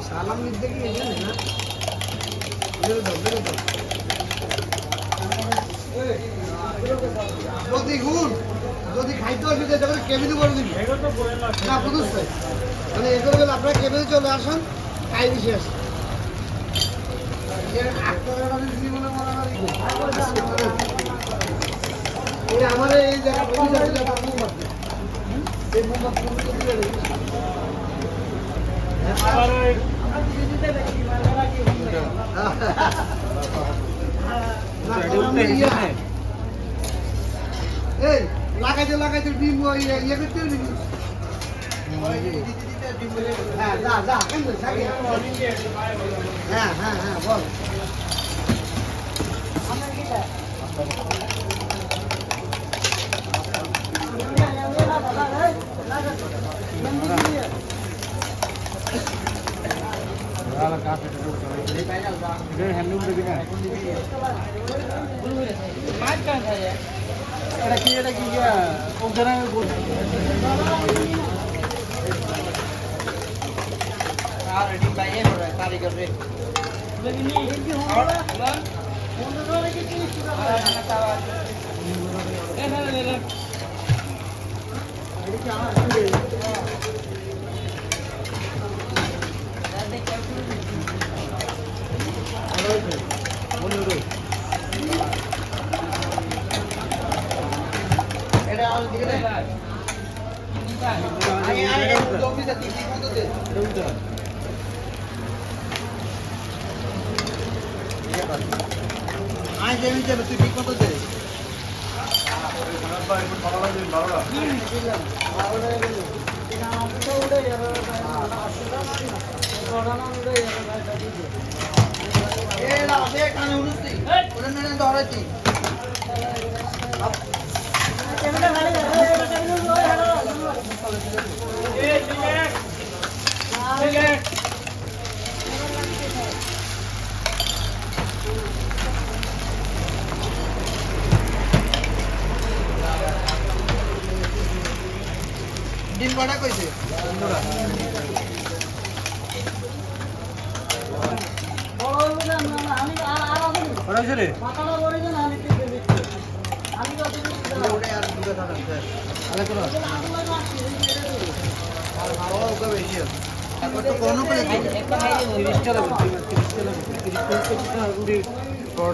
সালাম নিতে কি এখানে না যদি খাইতে অসুবিধা তাহলে কেবিনে করে দিবি না বুঝছে মানে এগুলো গেলে আপনারা কেবিনে চলে আসেন খাই বেশি আসেন আমার এই জায়গা এই লাগাইতে ডিম ইয়ে করতে হ্যাঁ বল এটা কি ওখানে তুই ঠিক মতো দে কানে উঠছি ধরেছি ডিম কটা কইছে কোনো